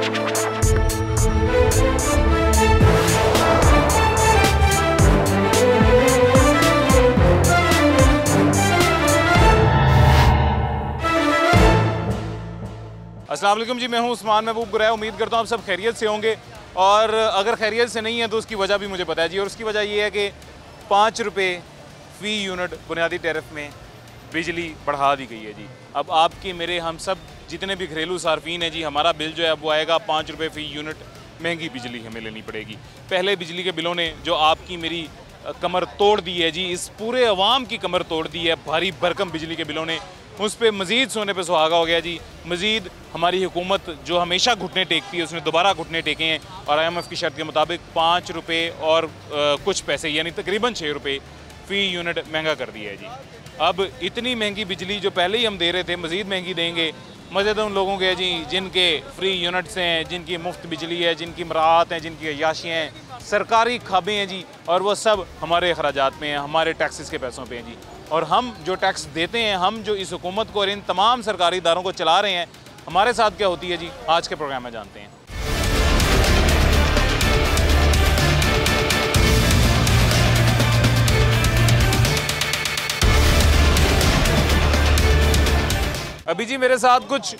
अस्सलाम वालेकुम जी, मैं हूं उस्मान महबूब गुरैया। उम्मीद करता हूं आप सब खैरियत से होंगे, और अगर खैरियत से नहीं है तो उसकी वजह भी मुझे पता है जी। और उसकी वजह ये है कि 5 रुपये फ़ी यूनिट बुनियादी टैरिफ में बिजली बढ़ा दी गई है जी। अब आपके मेरे हम सब जितने भी घरेलू सार्फिन हैं जी, हमारा बिल जो है वो आएगा 5 रुपये फ़ी यूनिट। महंगी बिजली हमें लेनी पड़ेगी। पहले बिजली के बिलों ने जो आपकी मेरी कमर तोड़ दी है जी, इस पूरे अवाम की कमर तोड़ दी है भारी भरकम बिजली के बिलों ने। उस पर मज़ीद सोने पे सुहागा हो गया जी। मज़ीद हमारी हुकूमत जो हमेशा घुटने टेकती है, उसने दोबारा घुटने टेके हैं और IMF की शर्त के मुताबिक 5 रुपये और कुछ पैसे यानी तकरीबन 6 रुपये फ़ी यूनिट महंगा कर दिया है जी। अब इतनी महंगी बिजली जो पहले ही हम दे रहे थे, मज़ीद महंगी देंगे। मज़े तो उन लोगों के जी जिनके फ्री यूनिट्स हैं, जिनकी मुफ्त बिजली है, जिनकी मराहत हैं, जिनकी अय्याशियाँ हैं, सरकारी खाबें हैं जी, और वो सब हमारे अखराजात में हैं, हमारे टैक्सेस के पैसों पे हैं जी। और हम जो टैक्स देते हैं, हम जो इस हुकूमत को और इन तमाम सरकारी इदारों को चला रहे हैं, हमारे साथ क्या होती है जी, आज के प्रोग्राम में जानते हैं। अभी जी मेरे साथ कुछ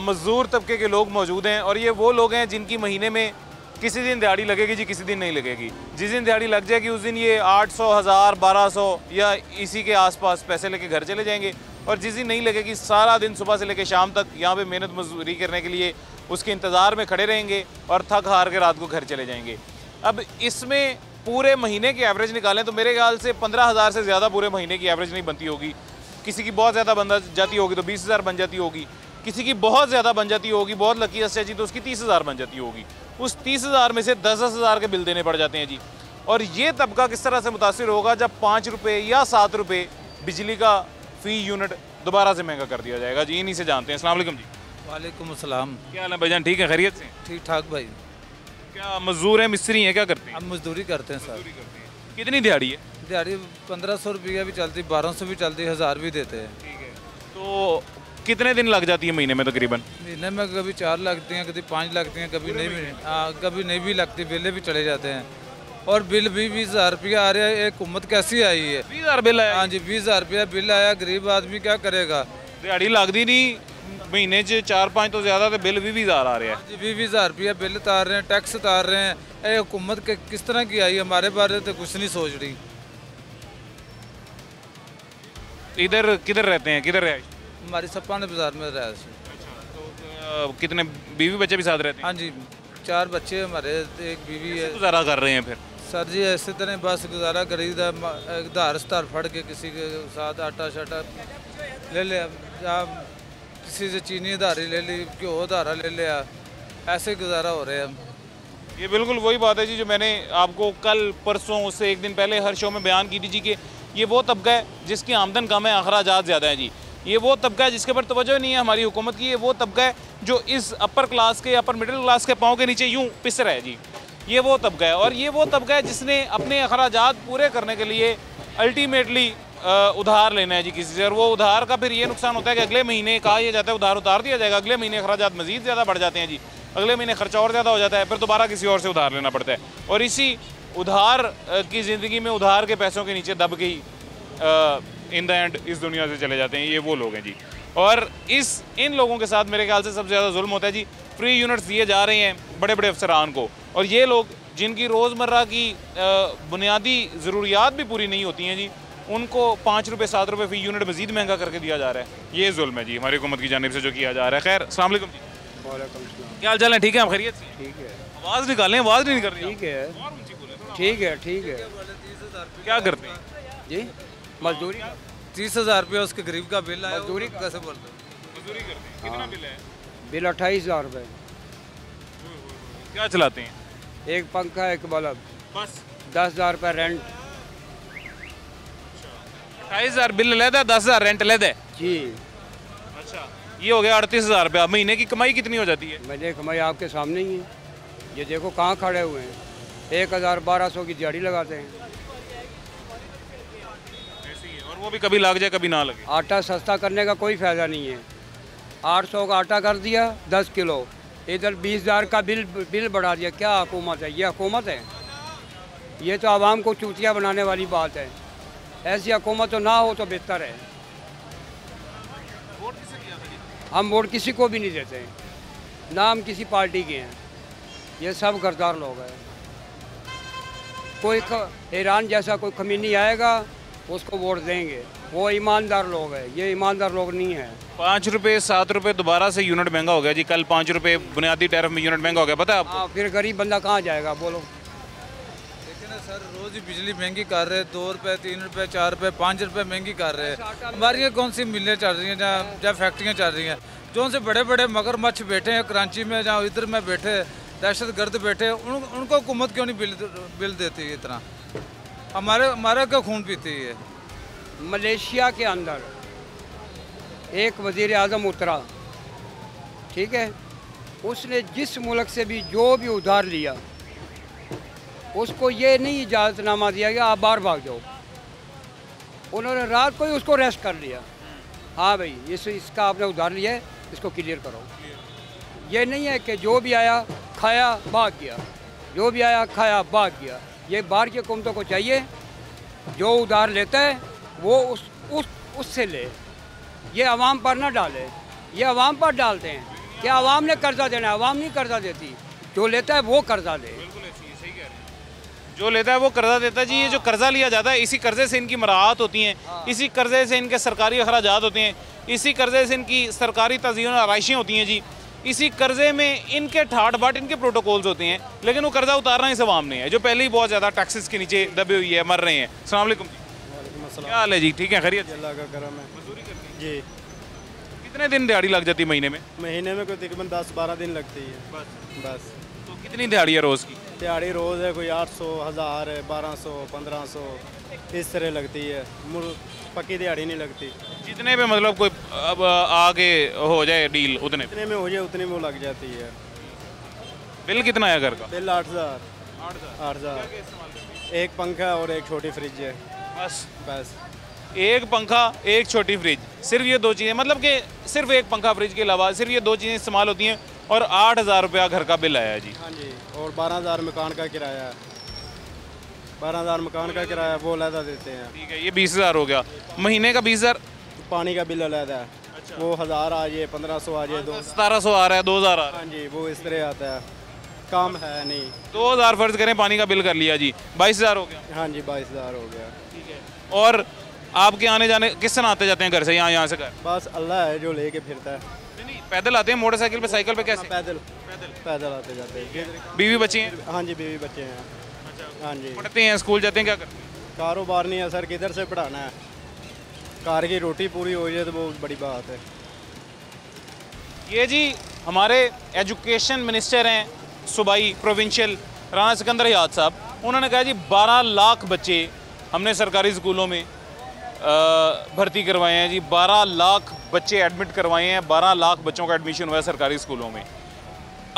मज़दूर तबके के लोग मौजूद हैं, और ये वो लोग हैं जिनकी महीने में किसी दिन दिहाड़ी लगेगी जी, किसी दिन नहीं लगेगी। जिस दिन दिहाड़ी लग जाएगी उस दिन ये 800, 1000, 1200 या इसी के आसपास पैसे लेके घर चले जाएंगे, और जिस दिन नहीं लगेगी सारा दिन सुबह से लेकर शाम तक यहाँ पे मेहनत मजदूरी करने के लिए उसके इंतज़ार में खड़े रहेंगे और थक हार के रात को घर चले जाएंगे। अब इसमें पूरे महीने की एवरेज निकालें तो मेरे ख्याल से 15,000 से ज़्यादा पूरे महीने की एवरेज नहीं बनती होगी। किसी की बहुत ज़्यादा बन जाती होगी तो 20,000 बन जाती होगी, किसी की बहुत ज़्यादा बन जाती होगी, बहुत लकी हंस जी, तो उसकी 30,000 बन जाती होगी। उस 30,000 में से 10,000 के बिल देने पड़ जाते हैं जी। और ये तबका किस तरह से मुतासिर होगा जब 5 रुपये या 7 रुपये बिजली का फ़ी यूनिट दोबारा से महंगा कर दिया जाएगा जी। इन्हीं से जानते हैं। अस्सलाम वालेकुम जी। वालेकुम अस्सलाम। क्या हाल है भाईजान, ठीक है, खैरियत से? ठीक ठाक भाई। क्या मजदूर हैं, मिस्त्री हैं, क्या करते हैं? हम मजदूरी करते हैं सर। कितनी दिहाड़ी है? दिहाड़ी 1500 रुपया भी चलती, 1200 भी चलती, 1000 भी देते हैं। ठीक है, तो कितने दिन लग जाती है महीने में तकरीबन? महीने में कभी 4 लगती हैं, कभी 5 लगती हैं, कभी नहीं भी, कभी नहीं भी लगती, बिल भी चले जाते हैं। और बिल भी 20,000 रुपया आ रहा है। एक हुकूमत कैसी आई है? 20,000 बिल आया? हाँ जी, 20,000 रुपया बिल आया। गरीब आदमी क्या करेगा? दिहाड़ी लगती नहीं, महीने 4-5 तो ज़्यादा, तो बिल भी 20,000 आ रहा है जी। 20,000 रुपया बिल उतार रहे हैं, टैक्स उतार रहे हैं। ये हुकूमत के किस तरह की आई? हमारे बारे में तो कुछ नहीं सोच रही। इधर किधर रहते हैं, किधर रहे? हमारी सप्पान बाजार में रहा। तो कितने बीवी बच्चे भी साथ रहते हैं? हाँ जी, 4 बच्चे हमारे, एक बीवी है। गुजारा कर रहे हैं फिर? सर जी ऐसे तरह बस गुजारा करीदा, धार स्तार फड़ के किसी के साथ आटा शाटा ले लिया, किसी से चीनी उधारी ले ली, घ्यो उधारा ले लिया, ऐसे गुजारा हो रहे हैं। ये बिल्कुल वही बात है जी जो मैंने आपको कल परसों उससे एक दिन पहले हर शो में बयान की थी जी, कि ये वो तबका है जिसकी आमदन कम है, अखराजात ज़्यादा है जी। ये वो तबका है जिसके पर तवज्जो नहीं है हमारी हुकूमत की। ये वो तबका है जो इस अपर क्लास के, अपर मिडिल क्लास के पाँव के नीचे यूँ पिस रहा है जी। ये वो तबका है, और ये वो तबका है जिसने अपने अखराजात पूरे करने के लिए अल्टीमेटली उधार लेना है जी किसी से। और वो उधार का फिर ये नुकसान होता है कि अगले महीने कहा यह जाता है उधार उतार दिया जाएगा, अगले महीने अखराजात मज़ीद ज़्यादा बढ़ जाते हैं जी, अगले महीने खर्चा और ज़्यादा हो जाता है, फिर दोबारा किसी और से उधार लेना पड़ता है। और इसी उधार की ज़िंदगी में उधार के पैसों के नीचे दब के ही इन द एंड इस दुनिया से चले जाते हैं। ये वो लोग हैं जी, और इन लोगों के साथ मेरे ख्याल से सबसे ज़्यादा जुल्म होता है जी। फ्री यूनिट्स दिए जा रहे हैं बड़े बड़े अफसरान को, और ये लोग जिनकी रोज़मर्रा की बुनियादी ज़रूरियात भी पूरी नहीं होती हैं जी, उनको 5 रुपये 7 रुपये फ़ी यूनिट मज़ीद महंगा करके दिया जा रहा है। ये जुल्म है जी हमारी हुकूमत की जानिब से जो किया जा रहा है। खैर, अस्सलाम वालेकुम जी। वालेकुम सलाम। क्या हाल चाल है, ठीक है आप खैरियत से? ठीक है। आवाज़ निकालें, आवाज़ नहीं निकल रही। ठीक है, ठीक है, ठीक है। क्या करते हैं जी? मजदूरी। 30,000 रुपया उसके गरीब का बिल आया। मजदूरी कैसे बोलते? मजदूरी करते हैं? कितना बिल है? बिल 28,000 रुपये। क्या चलाते हैं? एक पंखा, एक बल्ब, बस 10,000 रुपये रेंट। 28,000 बिल लेता है, 10,000 रेंट लेता है जी। अच्छा, ये हो गया 38,000 रुपया। महीने की कमाई कितनी हो जाती है? मैंने कमाई आपके सामने ही है, ये देखो कहाँ खड़े हुए हैं। 1,000-1,200 की दिहाड़ी लगाते हैं। ऐसे ही है, और वो भी कभी लग जाए कभी ना लगे। आटा सस्ता करने का कोई फ़ायदा नहीं है। 800 का आटा कर दिया 10 किलो, इधर 20,000 का बिल बढ़ा दिया। क्या हुकूमत है? ये हुकूमत है? ये तो आवाम को चूतिया बनाने वाली बात है। ऐसी हुकूमत तो ना हो तो बेहतर है। वोट किसे किया था जी? हम वोट किसी को भी नहीं देते हैं, ना हम किसी पार्टी के हैं। ये सब गद्दार लोग हैं। कोई ईरान जैसा कोई कमीनी आएगा उसको वोट देंगे, वो ईमानदार लोग हैं। ये ईमानदार लोग नहीं है। 5 रुपये 7 रुपये दोबारा से यूनिट महंगा हो गया जी। कल 5 रुपये बुनियादी टैरिफ में यूनिट महंगा हो गया, पता है आपको? हाँ, फिर गरीब बंदा कहाँ जाएगा बोलो? लेकिन सर रोज़ ही बिजली महंगी कर रहे हैं, 2 रुपये 3 रुपये 4 रुपये 5 रुपये महंगी कर रहे हैं। हमारी ये कौन सी मिलें चल रही हैं जहाँ फैक्ट्रियाँ चल रही हैं, जो से बड़े बड़े मगरमच्छ बैठे हैं कराची में, जहाँ इधर में बैठे दहशत गर्द बैठे, उनको हुकूमत क्यों नहीं बिल देती है इतना? हमारा क्यों खून पीती है? मलेशिया के अंदर एक वज़ीर आज़म उतरा, ठीक है, उसने जिस मुल्क से भी जो भी उधार लिया उसको ये नहीं इजाज़तनामा दिया कि आप बाहर भाग जाओ। उन्होंने रात को ही उसको अरेस्ट कर लिया। हाँ भाई, इसका आपने उधार लिया है, इसको क्लियर करो। ये नहीं है कि जो भी आया खाया भाग गया, जो भी आया खाया भाग गया। ये बाहर की हुकूमतों को चाहिए जो उधार लेता है वो उससे ले, ये आवाम पर ना डाले। ये आवाम पर डालते हैं कि आवाम ने कर्जा देना है, आवाम नहीं कर्जा देती। जो लेता है वो कर्जा दे। सही कह रहे हैं। जो लेता है वो कर्जा देता है जी। ये जो कर्जा लिया जाता है, इसी कर्जे से इनकी मराहत होती हैं, इसी कर्जे से इनके सरकारी अखराजात होते हैं, इसी कर्जे से इनकी सरकारी तज़ीन और आराइशें होती हैं जी। इसी कर्जे में इनके ठाट बाट, इनके प्रोटोकॉल्स होते हैं, लेकिन वो कर्जा उतारना इस अवाम ने है जो पहले ही बहुत ज़्यादा टैक्सेस के नीचे दबे हुई है, मर रहे हैं। अस्सलाम वालेकुम जी, क्या हाल है जी? ठीक है, खैरियत? अल्लाह का करम है। मजदूरी करते हैं जी, कितने दिन दिहाड़ी लग जाती है महीने में? महीने में कोई तकरीबन 10-12 दिन लगती है बस। तो कितनी दिहाड़ी है रोज़ की? दिहाड़ी रोज़ है कोई 800, 1000 है, 1200, 1500 इस तरह लगती है। पक्की दिहाड़ी नहीं लगती। जितने पे मतलब कोई अब आगे हो जाए डील उतने पे? जितने में हो जाए उतने में वो लग जाती है। बिल कितना है घर का? बिल 8,000। एक पंखा और एक छोटी फ्रिज है बस। एक पंखा एक छोटी फ्रिज, सिर्फ ये दो चीज़ें, मतलब कि सिर्फ एक पंखा फ्रिज के अलावा सिर्फ ये दो चीज़ें इस्तेमाल होती हैं और 8,000 रुपया घर का बिल आया है जी। हाँ जी, और 12,000 मकान का किराया है। 12,000 मकान का किराया वो अलहदा देते हैं। ठीक है, ये 20,000 हो गया। महीने का 20,000? पानी का बिल अलहदा है। अच्छा। वो 1000 आ जाए, 1500 आ जाए, 1700 आ रहा है, 2,000 आ रहा है। हाँ जी, वो इस तरह आता है। काम है नहीं। 2,000 फर्ज करें पानी का बिल कर लिया जी, 22,000 हो गया। हाँ जी, 22,000 हो गया। ठीक है, और आपके आने जाने किस तरह आते जाते हैं घर से, यहाँ से घर? बस अल्लाह है जो लेके फिरता है। नहीं, पैदल आते हैं? मोटरसाइकिल पे, साइकिल पे, कैसे? पैदल आते जाते हैं। बीवी बच्ची हैं? हाँ जी, बीवी बच्चे हैं। हाँ जी। पढ़ते हैं, स्कूल जाते हैं, क्या करते हैं? कारोबार नहीं है सर, किधर से पढ़ाना है? कार की रोटी पूरी हो जाए तो बहुत बड़ी बात है। ये जी हमारे एजुकेशन मिनिस्टर हैं सूबाई प्रोविंशियल राना सिकंदर याद साहब, उन्होंने कहा जी 12 लाख बच्चे हमने सरकारी स्कूलों में भर्ती करवाए हैं जी। 12 लाख बच्चे एडमिट करवाए हैं, 12 लाख बच्चों का एडमिशन हुआ है सरकारी स्कूलों में।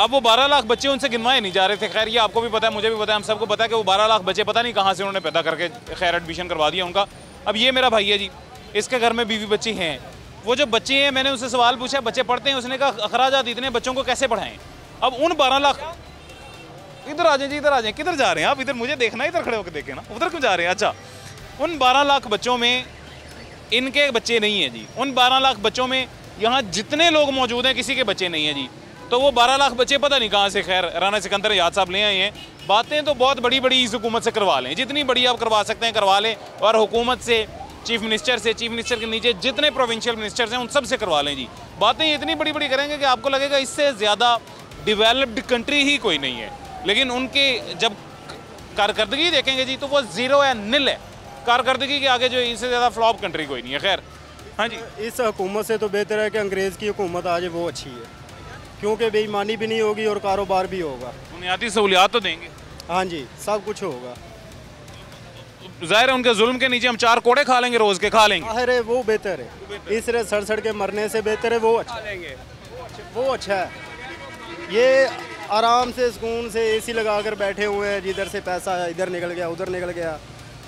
अब वो 12 लाख बच्चे उनसे गिनवाए नहीं जा रहे थे। खैर ये आपको भी पता है, मुझे भी पता है, हम सबको पता है कि वो 12 लाख बच्चे पता नहीं कहाँ से उन्होंने पैदा करके खैर एडमिशन करवा दिया उनका। अब ये मेरा भाई है जी, इसके घर में बीवी बच्ची हैं। वो जो बच्चे हैं, मैंने उससे सवाल पूछा, बच्चे पढ़ते हैं? उसने कहा अखराजात इतने, बच्चों को कैसे पढ़ाएं? अब उन 12 लाख, इधर आ जाए जी, इधर आ जाए। किधर जा रहे हैं आप? इधर मुझे देखना, इधर खड़े होकर देखें ना, उधर क्यों जा रहे हैं? अच्छा, उन 12 लाख बच्चों में इनके बच्चे नहीं हैं जी। उन 12 लाख बच्चों में यहाँ जितने लोग मौजूद हैं किसी के बच्चे नहीं हैं जी। तो वो 12 लाख बच्चे पता नहीं कहाँ से खैर राना सिकंदर याद साहब ले आए हैं। बातें तो बहुत बड़ी बड़ी इस हुकूमत से करवा लें, जितनी बड़ी आप करवा सकते हैं करवा लें, और हुकूमत से, चीफ मिनिस्टर से, चीफ मिनिस्टर के नीचे जितने प्रोविंशियल मिनिस्टर्स हैं उन सब से करवा लें जी। बातें इतनी बड़ी बड़ी करेंगे कि आपको लगेगा इससे ज़्यादा डेवलप्ड कंट्री ही कोई नहीं है। लेकिन उनके जब कारकर्दगी देखेंगे जी तो वो ज़ीरो है, निल है। कारकर्दगी के आगे जो इससे ज़्यादा फ्लॉप कंट्री कोई नहीं है। खैर हाँ जी, इस हुकूमत से तो बेहतर है कि अंग्रेज़ की हुकूमत आ जाए, वो अच्छी है, क्योंकि बेईमानी भी नहीं होगी और कारोबार भी होगा। बुनियादी सहूलियात तो देंगे। हाँ जी, सब कुछ होगा। ज़ाहिर है उनके जुल्म के नीचे हम 4 कोड़े खा लेंगे, रोज़ के खा लेंगे। आखिर है वो बेहतर है, इस तरह सड़ सड़ के मरने से बेहतर है वो अच्छा लेंगे, वो अच्छा है। ये आराम से सुकून से एसी लगा कर बैठे हुए हैं, जिधर से पैसा इधर निकल गया उधर निकल गया।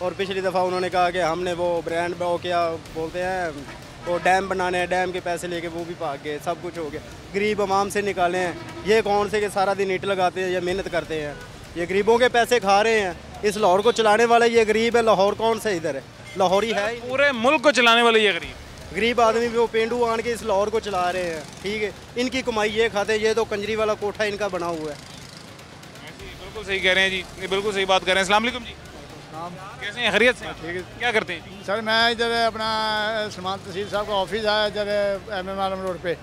और पिछली दफ़ा उन्होंने कहा कि हमने वो ब्रांड वो क्या बोलते हैं वो डैम बनाने हैं, डैम के पैसे लेके वो भी भाग गए, सब कुछ हो गया। गरीब आवाम से निकाले हैं, ये कौन से कि सारा दिन ईंट लगाते हैं या मेहनत करते हैं, ये गरीबों के पैसे खा रहे हैं। इस लाहौर को चलाने वाला ये गरीब है, लाहौर कौन सा इधर है, लाहौरी है ही नहीं। पूरे मुल्क को चलाने वाले ये गरीब आदमी भी वो पेंडू आन के इस लाहौर को चला रहे हैं, ठीक है। इनकी कमाई ये खाते हैं, ये तो कंजरी वाला कोठा इनका बना हुआ है। बिल्कुल सही कह रहे हैं जी, ये बिल्कुल सही बात कर रहे हैं। अस्सलाम वालेकुम जी, कैसे हैं, खैरियत से? ठीक है क्या करते हैं? सर, मैं इधर अपना सलमान तहसील साहब का ऑफिस है इधर MM आलम रोड पे,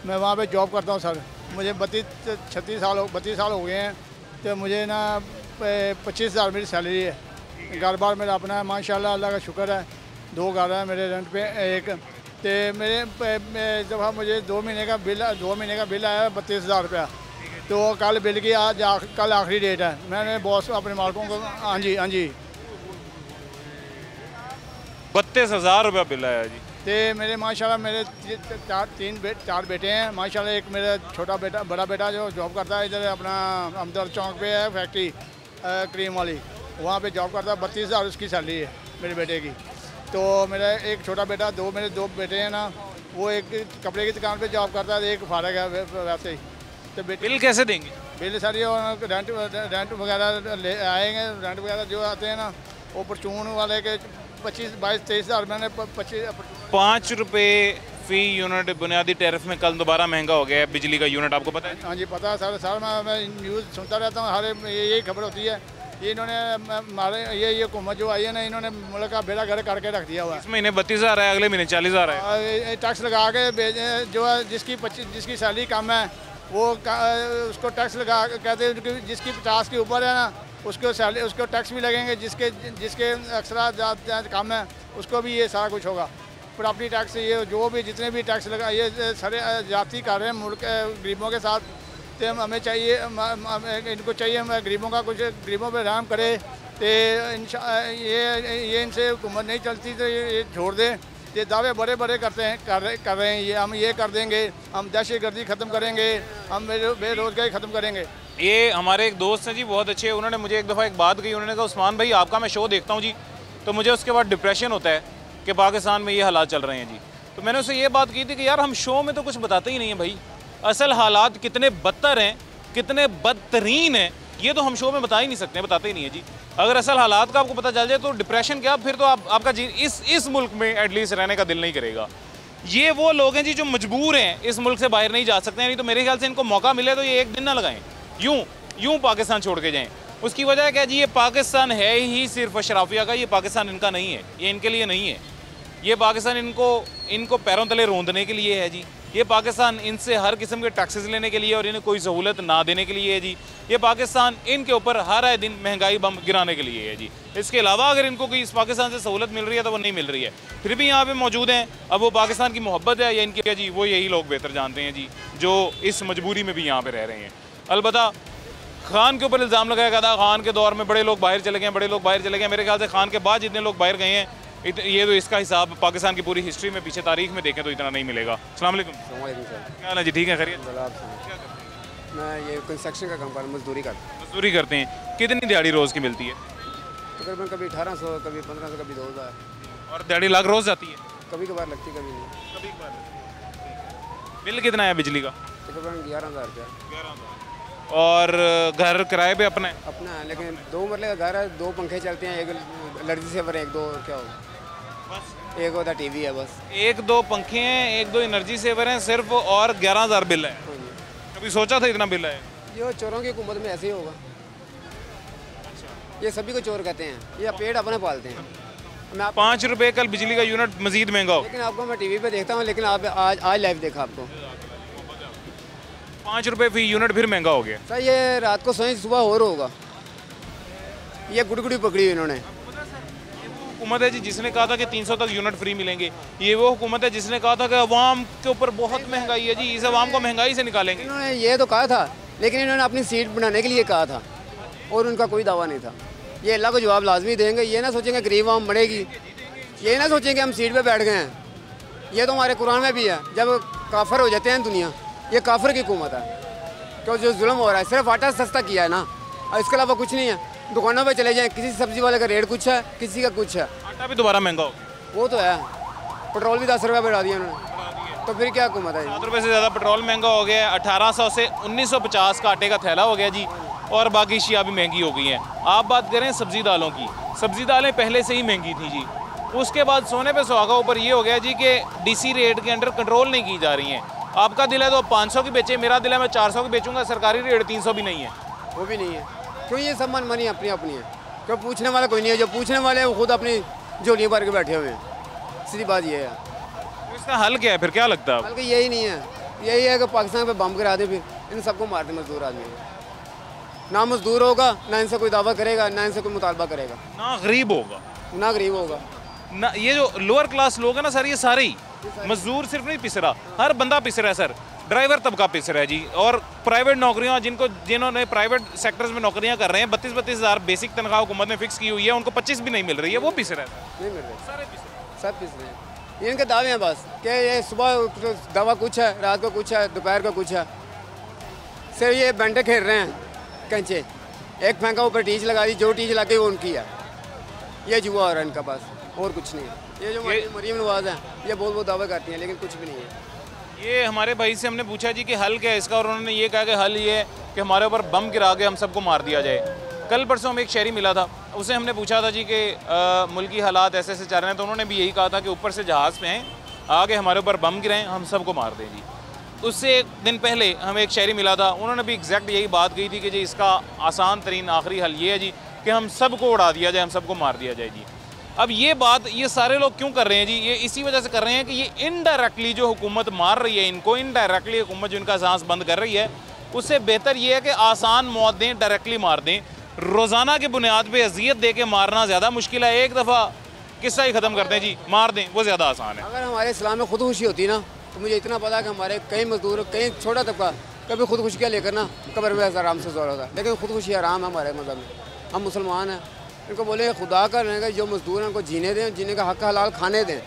मैं वहाँ पे जॉब करता हूँ सर। मुझे 32 साल हो गए हैं, तो मुझे ना 25,000 मेरी सैलरी है। घर बार मेरा अपना है माशाल्लाह, अल्लाह का शुक्र है। 2 घर है मेरे रेंट पे, एक तो मेरे दफ़ा मुझे 2 महीने का बिल आया 32,000 रुपया। तो कल बिल की कल आखिरी डेट है। मैंने बॉस अपने मालकों को हाँ जी 32,000 रुपया बिल आया जी। तो मेरे माशाल्लाह मेरे 4 बेटे हैं माशाल्लाह। एक मेरा छोटा बेटा, बड़ा बेटा जो जॉब करता है इधर अपना हमदर्द चौक पे है फैक्ट्री क्रीम वाली, वहाँ पे जॉब करता है। 32,000 उसकी सैलरी है मेरे बेटे की। तो मेरा एक छोटा बेटा, मेरे दो बेटे हैं ना, वो एक कपड़े की दुकान पे जॉब करता है, एक फारग है वैसे ही। तो बिल कैसे देंगे? बिल सर ये रेंट वगैरह ले आएंगे, रेंट वगैरह जो आते हैं ना, वो परचून वाले के 22-23,000 मैंने 5 रुपये फ़ी यूनिट बुनियादी टैरिफ में कल दोबारा महंगा हो गया है बिजली का यूनिट, आपको पता है? हाँ जी पता है सर मैं न्यूज़ सुनता रहता हूँ, हर यही खबर होती है। ये इन्होंने हमारे ये हुकूमत जो आई है ना, इन्होंने मुल्क का बेड़ा गर्क करके रख दिया हुआ है। इस महीने 32,000 है, अगले महीने 40,000 है। टैक्स लगा के जो है जिसकी सैलरी कम है वो उसको टैक्स लगा कहते हैं, जिसकी 50 के ऊपर है ना उसको टैक्स भी लगेंगे, जिसके अक्सरा कम है उसको भी ये सारा कुछ होगा। प्रॉपर्टी टैक्स, ये जो भी जितने भी टैक्स लगा, ये सारे जाती कर रहे हैं मुल्क गरीबों के साथ। तो हमें चाहिए, इनको चाहिए गरीबों का कुछ, गरीबों पे रहम करे। तो ये इनसे हुकूमत नहीं चलती तो ये छोड़ दें। ये दावे बड़े बड़े कर रहे हैं, ये हम ये कर देंगे, हम दहशतगर्दी ख़त्म करेंगे, हम बेरोज़गारी ख़त्म करेंगे। ये हमारे एक दोस्त हैं जी, बहुत अच्छे, उन्होंने मुझे एक दफ़ा एक बात कही। उन्होंने कहा उस्मान भाई आपका मैं शो देखता हूँ जी, तो मुझे उसके बाद डिप्रेशन होता है कि पाकिस्तान में ये हालात चल रहे हैं जी। तो मैंने उससे ये बात की थी कि यार हम शो में तो कुछ बताते ही नहीं हैं भाई, असल हालात कितने बदतर हैं, कितने बदतरीन हैं, ये तो हम शो में बता ही नहीं सकते, बताते ही नहीं है जी। अगर असल हालात का आपको पता चल जाए तो डिप्रेशन क्या, फिर तो आपका इस मुल्क में एटलीस्ट रहने का दिल नहीं करेगा। ये वो लोग हैं जी जो मजबूर हैं, इस मुल्क से बाहर नहीं जा सकते हैं, नहीं तो मेरे ख्याल से इनको मौका मिले तो ये एक दिन ना लगाएं, यूं पाकिस्तान छोड़ के जाएं। उसकी वजह क्या जी, ये पाकिस्तान है ही सिर्फ अशराफिया का, ये पाकिस्तान इनका नहीं है, ये इनके लिए नहीं है। ये पाकिस्तान इनको पैरों तले रोंदने के लिए है जी। ये पाकिस्तान इनसे हर किस्म के टैक्सेस लेने के लिए और इन्हें कोई सहूलत ना देने के लिए है जी। ये पाकिस्तान इनके ऊपर हर आए दिन महंगाई बम गिराने के लिए है जी। इसके अलावा अगर इनको कोई इस पाकिस्तान से सहूलत मिल रही है तो वो नहीं मिल रही है, फिर भी यहाँ पे मौजूद हैं। अब वो पाकिस्तान की मोहब्बत है या इनकी है जी, वो यही लोग बेहतर जानते हैं जी, जो इस मजबूरी में भी यहाँ पर रह रहे हैं। अलबत्ता खान के ऊपर इल्ज़ाम लगाया था, खान के दौर में बड़े लोग बाहर चले गए, मेरे ख्याल से खान के बाद जितने लोग बाहर गए हैं, ये तो इसका हिसाब पाकिस्तान की पूरी हिस्ट्री में पीछे तारीख में देखें तो इतना नहीं मिलेगा। अस्सलाम वालेकुम। क्या हाल है जी, ठीक है, खैरियत? मैं ये कंस्ट्रक्शन का काम मजदूरी करते हैं। कितनी दिहाड़ी रोज़ की मिलती है? तकरीबन कभी 1800, कभी 1500, कभी 2000। और दिहाड़ी लाख रोज़ जाती है? कभी कभार लगती, कभी नहीं। बिल कितना है बिजली का? तकरीबन 11,000 रुपया। और घर किराए पे अपना है, लेकिन 2 मरले का घर है, 2 पंखे चलते हैं, एक एनर्जी सेवर है, 1-2 क्या होगा, बस एक होता टीवी है, बस 1-2 पंखे हैं, 1-2 एनर्जी सेवर हैं सिर्फ, और 11,000 बिल है। कभी सोचा था इतना बिल है? ये चोरों की हुकूमत में ऐसे ही होगा। ये सभी को चोर कहते हैं, ये पेड़ अपने पालते हैं। मैं 5 रुपये कल बिजली का यूनिट मजीद महंगा हो, लेकिन आपको मैं टीवी पे देखता हूँ, लेकिन आप आज लाइव देखा आपको 5 रुपये फी यूनिट फिर महंगा हो गया। सर ये रात को सोए सुबह और होगा, ये गुड़गुड़ी पकड़ी इन्होंने। हुकूमत है जी जिसने कहा था कि 300 तक यूनिट फ्री मिलेंगे, ये वो हुकूमत है जिसने कहा था कि अवाम के ऊपर बहुत महंगाई है जी, इस अवाम को महंगाई से निकालेंगे। इन्होंने ये तो कहा था, लेकिन इन्होंने अपनी सीट बनाने के लिए कहा था और उनका कोई दावा नहीं था। ये अल्लाह को जवाब लाजमी देंगे, ये ना सोचेंगे गरीब आवाम मरेगी, ये ना सोचेंगे हम सीट पे बैठ गए हैं। ये तो हमारे कुरान में भी है, जब काफिर हो जाते हैं दुनिया, ये काफिर की हुकूमत है, क्यों जो जुल्म हो रहा है, सिर्फ आटा सस्ता किया है ना, और इसके अलावा कुछ नहीं है। दुकानों पे चले जाएं, किसी सब्जी वाले का रेट कुछ है, किसी का कुछ है। आटा भी दोबारा महंगा हो, वो तो है, पेट्रोल भी 10 रुपये बढ़ा दिया उन्होंने, तो फिर क्या हुकूमत है? 7 रुपये से ज़्यादा पेट्रोल महंगा हो गया है। 1800 से 1950 का आटे का थैला हो गया जी, और बाकी अशिया भी महंगी हो गई हैं। आप बात करें सब्ज़ी दालों की, सब्ज़ी दालें पहले से ही महंगी थी जी। उसके बाद सोने पे सुहागा ऊपर ये हो गया जी कि डीसी रेट के अंडर कंट्रोल नहीं की जा रही हैं। आपका दिल है तो 500 की बेचे, मेरा दिल है मैं 400 की बेचूंगा, सरकारी रेट 300 भी नहीं है। वो भी नहीं है, क्यों? ये सब मनमानी अपनी अपनी है, क्यों? पूछने वाला कोई नहीं है, जो पूछने वाले हैं वो खुद अपनी झोलियाँ भर के बैठे हुए हैं। सीधी बात ये है। तो इसका हल क्या है फिर, क्या लगता है? बल्कि यही नहीं है, यही है कि पाकिस्तान पे बम गिरा दे, फिर इन सबको मार दे मजदूर आदमी को। ना मजदूर होगा, ना इनसे कोई दावा करेगा, ना इनसे कोई मुतालबा करेगा, ना गरीब होगा, ना गरीब होगा ना। ये जो लोअर क्लास लोग हैं ना सर, ये सारे ही मजदूर सिर्फ नहीं पिस रहा, हर बंदा पिस रहा है सर। ड्राइवर तबका पिस रहा है जी, और प्राइवेट नौकरियां जिन्होंने प्राइवेट सेक्टर्स में नौकरियां कर रहे हैं, 32-32 हज़ार बेसिक तनख्वाह हुकूमत ने फिक्स की हुई है, उनको 25 भी नहीं मिल रही है, वो पिस रहा है। नहीं मिल रहे, सारे पिस रहे, सब पिस रहे हैं। ये इनके दावे हैं बस कि ये सुबह दवा कुछ है, रात को कुछ है, दोपहर को कुछ है। सिर्फ ये बेंटे खेल रहे हैं कंचे, एक फेंका ऊपर टीच लगा दी, जो टीच लगा वो उनकी है। ये जुआ हो रहा है इनका पास, और कुछ नहीं है। ये जो मरीम नवाज हैं, ये बहुत दावा करती हैं, लेकिन कुछ भी नहीं है। ये हमारे भाई से हमने पूछा जी कि हल क्या है इसका, और उन्होंने ये कहा कि हल ये है कि हमारे ऊपर बम गिरा के हम सबको मार दिया जाए। कल परसों हमें एक शहरी मिला था, उसे हमने पूछा था जी कि मुल्की हालात ऐसे ऐसे चल रहे हैं, तो उन्होंने भी यही कहा था कि ऊपर से जहाज़ पे हैं, आगे हमारे ऊपर बम गिराएं, हम सबको मार दें जी। उससे एक दिन पहले हमें एक शहरी मिला था, उन्होंने भी एग्जैक्ट यही बात कही थी कि जी इसका आसान तरीन आखिरी हल ये है जी कि हम सबको उड़ा दिया जाए, हम सबको मार दिया जाए जी। अब ये बात ये सारे लोग क्यों कर रहे हैं जी? ये इसी वजह से कर रहे हैं कि ये इनडायरेक्टली जो हुकूमत मार रही है इनको, इनडायरेक्टली हुकूमत जो इनका सांस बंद कर रही है, उससे बेहतर ये है कि आसान मौत दें, डायरेक्टली मार दें। रोज़ाना की बुनियाद पे अजियत दे के मारना ज़्यादा मुश्किल है, एक दफ़ा किस्सा ही ख़त्म कर दें जी, मार दें, वो ज़्यादा आसान है। अगर हमारे इस्लाम में खुदकुशी होती ना, तो मुझे इतना पता है कि हमारे कई मजदूर, कई छोटा तबका कभी खुदकुशियाँ लेकर ना कब्र में आराम से सो रहा था, लेकिन खुदकुशी आराम है हमारे मज़हब में। हम मुसलमान हैं, इनको बोले खुदा का रहेगा, जो मजदूर हैं उनको जीने दें, जीने का हक हलाल खाने दें।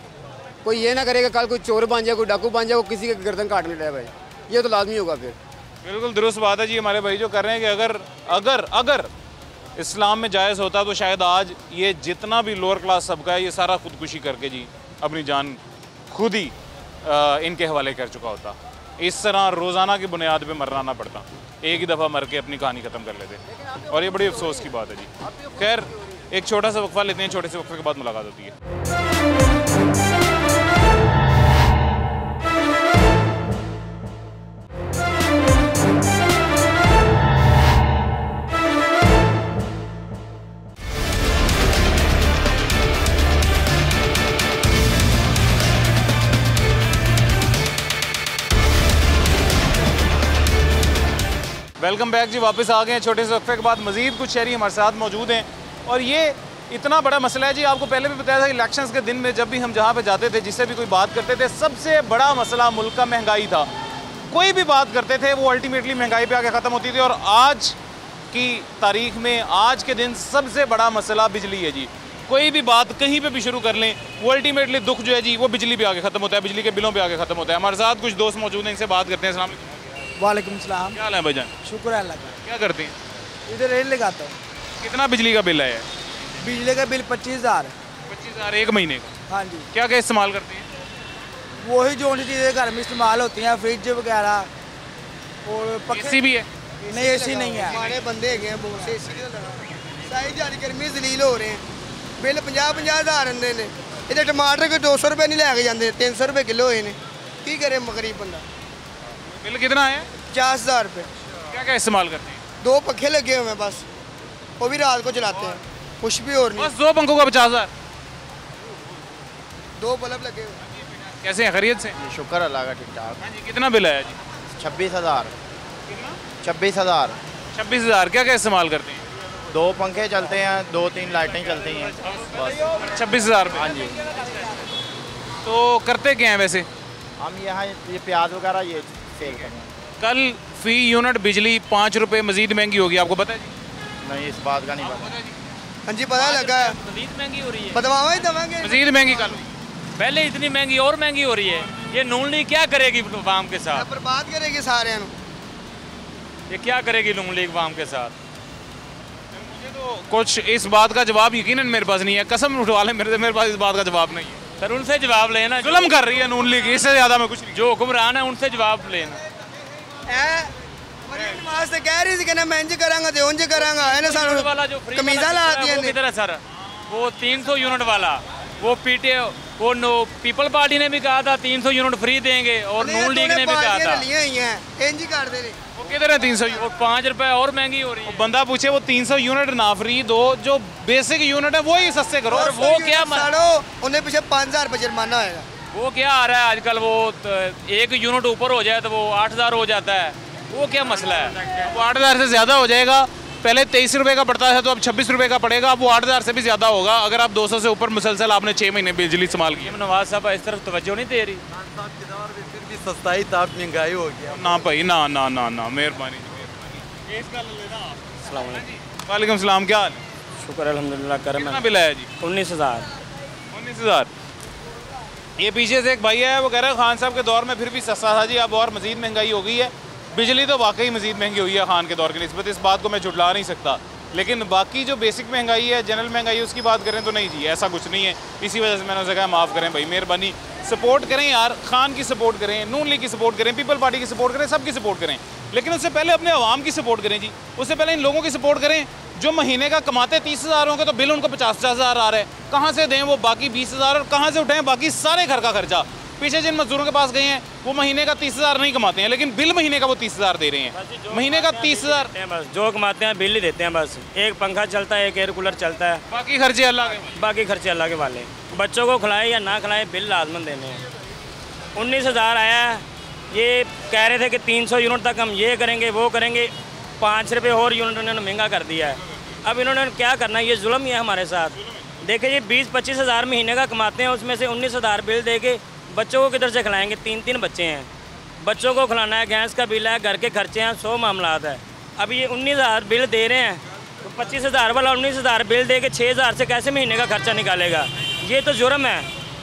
कोई ये ना करेगा कल कोई चोर बन जाए, कोई डाकू बन जाए, वो किसी के गर्दन काट नहीं रहे भाई, ये तो लाजमी होगा फिर। बिल्कुल दुरुस्त बात है जी हमारे भाई जो कर रहे हैं कि अगर इस्लाम में जायज़ होता तो शायद आज ये जितना भी लोअर क्लास सबका है ये सारा खुदकुशी करके जी अपनी जान खुद ही इनके हवाले कर चुका होता। इस तरह रोज़ाना की बुनियाद पे मरना ना पड़ता, एक ही दफ़ा मर के अपनी कहानी ख़त्म कर लेते, और ये बड़ी अफसोस की बात है जी। खैर एक छोटा सा वक्फा लेते हैं, छोटे से वक्फे के बाद मुलाकात होती है। वेलकम बैक जी, वापस आ गए हैं छोटे से वक्फे के बाद। मज़ीद कुछ शहरी हमारे साथ मौजूद हैं, और ये इतना बड़ा मसला है जी। आपको पहले भी बताया था इलेक्शंस के दिन में जब भी हम जहाँ पे जाते थे, जिससे भी कोई बात करते थे, सबसे बड़ा मसला मुल्क का महंगाई था। कोई भी बात करते थे वो अल्टीमेटली महंगाई पे आके ख़त्म होती थी, और आज की तारीख में आज के दिन सबसे बड़ा मसला बिजली है जी। कोई भी बात कहीं पर भी शुरू कर लें, वो अल्टीमेटली दुख जो है जी वो बिजली पे आके ख़त्म होता है, बिजली के बिलों पर आके ख़त्म होता है। हमारे साथ कुछ दोस्त मौजूद हैं, इनसे बात करते हैं। अस्सलाम वालेकुम। वालेकुम सलाम। क्या हाल है भाईजान? शुक्र है अल्लाह का। क्या करते हैं? इधर रेल लगाता हूँ। कितना बिजली का बिल है? बिजली का बिल 25,000। 25,000 एक महीने का? हाँ जी। क्या क्या इस्तेमाल करते हैं? वही जो चीज़ें घर में इस्तेमाल होती हैं, फ्रिज वगैरह, और एसी भी है? नहीं एसी नहीं है। हमारे बंदे हैं बहुत से एसी का लगा सारी जारी गर्मी जलील हो रहे हैं, बिल 50,000 आते हैं। इधर टमाटर के 200 रुपये नहीं लैके जाते, 300 रुपये किलो हुए हैं। की करे गरीब बंदा? बिल कितना है? 50,000 रुपये। क्या क्या इस्तेमाल करते हैं? 2 पंखे लगे हुए हैं बस, वो भी रात को चलाते हैं, कुछ भी और नहीं। बस 2 पंखों का 50,000? 2 बल्ब लगे हुए हैं। कैसे हैं, खैरियत से? शुक्र अल्लाह का, ठीक ठाक। हाँ जी। कितना बिल आया जी? 26,000। 26,000। 26,000। क्या क्या इस्तेमाल करते हैं? 2 पंखे चलते हैं, 2-3 लाइटें चलती हैं बस। 26,000 हाँ जी। तो करते क्या हैं वैसे? हम यहाँ ये प्याज वगैरह ये सेल करते हैं। कल फी यूनिट बिजली 5 रुपये मजीद महंगी होगी, आपको पता है जी? नहीं, इस बात का नहीं पता। हाँ जी पता लगा है, मजीद महंगी हो रही है। बदवावा ही दवांगे। मजीद महंगी कल पहले इतनी महंगी और महंगी हो रही है। ये नून लीग क्या करेगी वाम के साथ? बर्बाद करेगी सारे। ये क्या करेगी नून लीग वाम के साथ? मुझे तो कुछ इस बात का जवाब यकीनन मेरे पास नहीं है, कसम उठवा लें मेरे पास इस बात का जवाब नहीं है। सर उनसे जवाब लेना, जुल्म कर रही है नून लीग, इससे ज़्यादा मैं कुछ नहीं। जो हुक्मरान है उनसे जवाब लेना। नवाज से कह रही थी कि ना मैं इंज करांगा तो उंज करांगा, इन्हें सानू वाला जो फ्री कमीजा ला दी वो किधर है सर? वो 300 यूनिट वाला, वो पीटे वो पीपल पार्टी ने भी कहा था 300 यूनिट फ्री देंगे और नून लीग ने भी कहा था। इंज कर दे वो किधर है 300 वो 5 रुपए और महंगी हो रही है। बंदा पूछे वो 300 यूनिट ना फ्री दो, जो बेसिक यूनिट है वो ही सस्ते करो। और वो क्या उन्हें पीछे 5000 रुपये जुर्माना आएगा। वो क्या आ रहा है आजकल, वो 1 यूनिट ऊपर हो जाए तो वो 8000 हो जाता है, वो क्या मसला है? वो 8000 से ज़्यादा हो जाएगा। पहले 23 रुपये का पड़ता है तो अब 26 रुपये का पड़ेगा। अब वो 8000 से भी ज़्यादा होगा अगर आप 200 से ऊपर मुसलसल आपने 6 महीने बिजली इस्तेमाल की। नवाज साहब इस तरफ तवज्जो नहीं दे रही। फिर भी सस्ताई ताप महंगाई हो गया ना भाई ना ना ना ना, मेहरबानी। वालेकुम सलाम, क्या हाल है? शुक्र अल्हम्दुलिल्लाह करम। कितना बिल आया जी? 19,000। 19,000। ये पीछे से एक भाई है, वो कह रहे हैं खान साहब के दौर में फिर भी सस्ता था जी, अब और मज़ीद महंगाई हो गई है। बिजली तो वाकई मज़ीद महंगी हुई है खान के दौर के निस्बत, इस बात को मैं झुटला नहीं सकता। लेकिन बाकी जो बेसिक महंगाई है, जनरल महंगाई है, उसकी बात करें तो नहीं जी, ऐसा कुछ नहीं है। इसी वजह से मैंने उसे कहा माफ़ करें भाई, मेहरबानी सपोर्ट करें यार, खान की सपोर्ट करें, नून लीग की सपोर्ट करें, पीपल पार्टी की सपोर्ट करें, सबकी सपोर्ट करें। लेकिन उससे पहले अपने आवाम की सपोर्ट करें जी। उससे पहले इन लोगों की सपोर्ट करें जो महीने का कमाते 30,000 होंगे तो बिल उनको 50,000 आ रहा है। कहाँ से दें वो बाकी 20,000 और कहाँ से उठाएं बाकी सारे घर का खर्चा? पीछे जिन मजदूरों के पास गए हैं वो महीने का 30,000 नहीं कमाते हैं, लेकिन बिल महीने का वो 30,000 दे रहे हैं। महीने का 30,000 बस जो कमाते हैं बिल ही देते हैं। बस एक पंखा चलता है, एक एयर कूलर चलता है, बाकी खर्चे अल्लाह के। बाकी खर्चे अल्लाह के वाले। बच्चों को खिलाएं या ना खिलाएं बिल लाजमन देने हैं। 19,000 आया है। ये कह रहे थे कि 300 यूनिट तक हम ये करेंगे वो करेंगे, 5 रुपये और यूनिट उन्होंने महंगा कर दिया है। अब इन्होंने क्या करना है? ये जुल्म ही है हमारे साथ। देखिए ये 20-25 हज़ार महीने का कमाते हैं, उसमें से 19,000 बिल दे के बच्चों को किधर से खिलाएंगे? 3 बच्चे हैं, बच्चों को खिलाना है, गैस का बिल है, घर के खर्चे हैं, 100 मामलात है। अब ये 19,000 बिल दे रहे हैं तो 25,000 वाला 19,000 बिल दे के 6,000 से कैसे महीने का खर्चा निकालेगा? ये तो जुर्म है।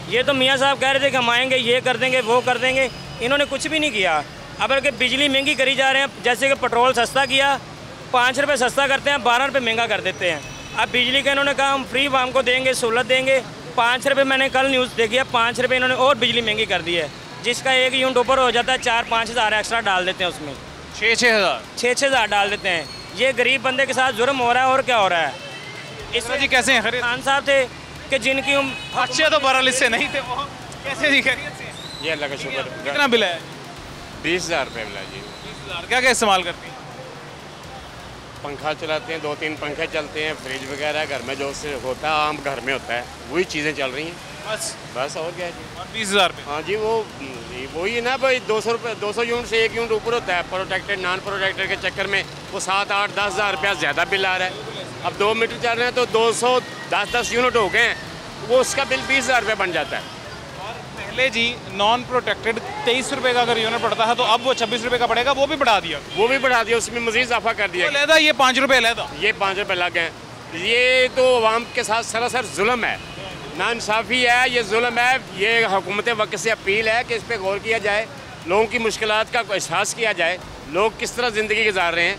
ये तो मियाँ साहब कह रहे थे कि हम आएँगे, ये कर देंगे, वो कर देंगे, इन्होंने कुछ भी नहीं किया। अब अगर बिजली महंगी करी जा रहे हैं, जैसे कि पेट्रोल सस्ता किया, 5 रुपये सस्ता करते हैं, 12 रुपये महंगा कर देते हैं। अब बिजली का इन्होंने कहा हम फ्री वाम को देंगे, सहूलत देंगे, 5 रुपये। मैंने कल न्यूज़ देखी है, 5 रुपये इन्होंने और बिजली महंगी कर दी है, जिसका 1 यूनिट ऊपर हो जाता है 4-5 हज़ार एक्स्ट्रा डाल देते हैं उसमें, 6-6 हज़ार डाल देते हैं। ये गरीब बंदे के साथ जुर्म हो रहा है और क्या हो रहा है? इस वजह कैसे हैं? खान साहब थे कि जिनकी अच्छे तो बहरहाल इससे नहीं थे, वो कैसे जी खैरियत से? ये अल्लाह का शुक्र। कितना बिल है? 20,000 रुपये बिल है जी। 20,000। क्या क्या इस्तेमाल करती हैं? पंखा चलाते हैं, 2-3 पंखे चलते हैं, फ्रिज वगैरह घर में जो से होता है आम घर में होता है, वही चीज़ें चल रही हैं बस और क्या है जी। और 20,000 रुपये? हाँ जी, वही ना भाई, 200 रुपये, 200 यूनिट से 1 यूनिट ऊपर होता है। प्रोटेक्टेड नॉन प्रोटेक्टेड के चक्कर में वो 7-8-10 हज़ार रुपया ज़्यादा बिल आ रहा है। अब 2 मीटर चल रहे हैं तो 210 यूनिट हो गए हैं, वो उसका बिल 20,000 रुपये बन जाता है। पहले जी नॉन प्रोटेक्टेड 23 रुपये का अगर यूनिट पड़ता है तो अब वो 26 रुपये का पड़ेगा, वो भी बढ़ा दिया। उसमें मज़ीद इजाफा कर दिया। लहदा ये 5 रुपये लहदा, ये 5 रुपये लग गए। ये तो अवाम के साथ सरासर जुल्म है, नाइंसाफ़ी है, ये जुल्म है। ये हुकूमत वक्त से अपील है कि इस पर गौर किया जाए, लोगों की मुश्किलात का एहसास किया जाए, लोग किस तरह ज़िंदगी गुजार रहे हैं।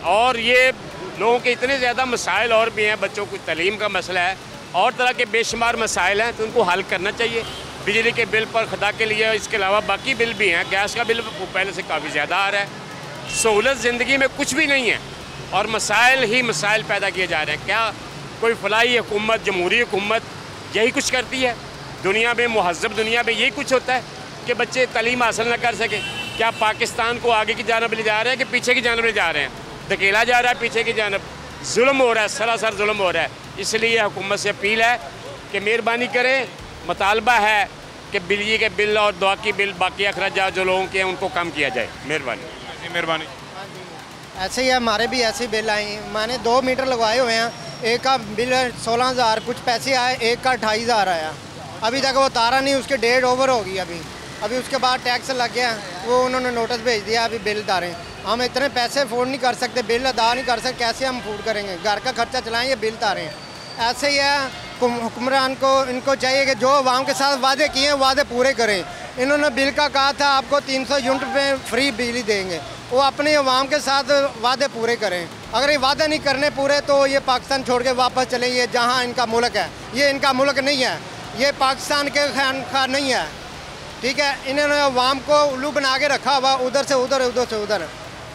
और ये लोगों के इतने ज़्यादा मसाइल और भी हैं, बच्चों की तालीम का मसला है और तरह के बेशुमार मसाइल हैं, तो उनको हल करना चाहिए। बिजली के बिल पर खुदा के लिए, इसके अलावा बाकी बिल भी हैं, गैस का बिल पहले से काफ़ी ज़्यादा आ रहा है। सहूलत ज़िंदगी में कुछ भी नहीं है और मसाइल ही मसाइल पैदा किए जा रहे हैं। क्या कोई फलाही हुकूमत, जमहूरी हुकूमत यही कुछ करती है? दुनिया में, मुहज़्ज़ब दुनिया में यही कुछ होता है कि बच्चे तालीम हासिल न कर सकें? क्या पाकिस्तान को आगे की जानब ले जा रहे हैं कि पीछे की जानब ले जा रहे हैं? धकेला जा रहा है पीछे की जानब, जुल्म हो रहा है, सरासर जुल्म हो रहा है। इसलिए हुकूमत से अपील है कि मेहरबानी करें, मुतालबा है कि बिजली के बिल और दवा की बिल, बाकी अखराजात जो लोगों के हैं उनको कम किया जाए। मेहरबानी। मेहरबानी। ऐसे ही हमारे भी ऐसे बिल आए हैं। मैंने 2 मीटर लगवाए हुए हैं, एक का बिल 16,000 कुछ पैसे आए, एक का 28,000 आया। अभी तक वो तारा नहीं, उसके डेट ओवर होगी अभी उसके बाद टैक्स लग गया, वो उन्होंने नोटिस भेज दिया अभी बिल तारें। हम इतने पैसे अफोर्ड नहीं कर सकते, बिल अदा नहीं कर सकते, कैसे हम अफोर्ड करेंगे? घर का खर्चा चलाएँ, ये बिल तारें। ऐसे ही है हुक्मरान को, इनको चाहिए कि जो अवाम के साथ वादे किए हैं वादे पूरे करें। इन्होंने बिल का कहा था आपको 300 यूनिट में फ्री बिजली देंगे, वो अपने अवाम के साथ वादे पूरे करें। अगर ये वादे नहीं करने पूरे तो ये पाकिस्तान छोड़ के वापस चले, ये जहाँ इनका मुल्क है, ये इनका मुल्क नहीं है। ये पाकिस्तान के खान नहीं है, ठीक है। इन्होंने अवाम को उल्लू बना के रखा हुआ, उधर से उधर, उधर से उधर।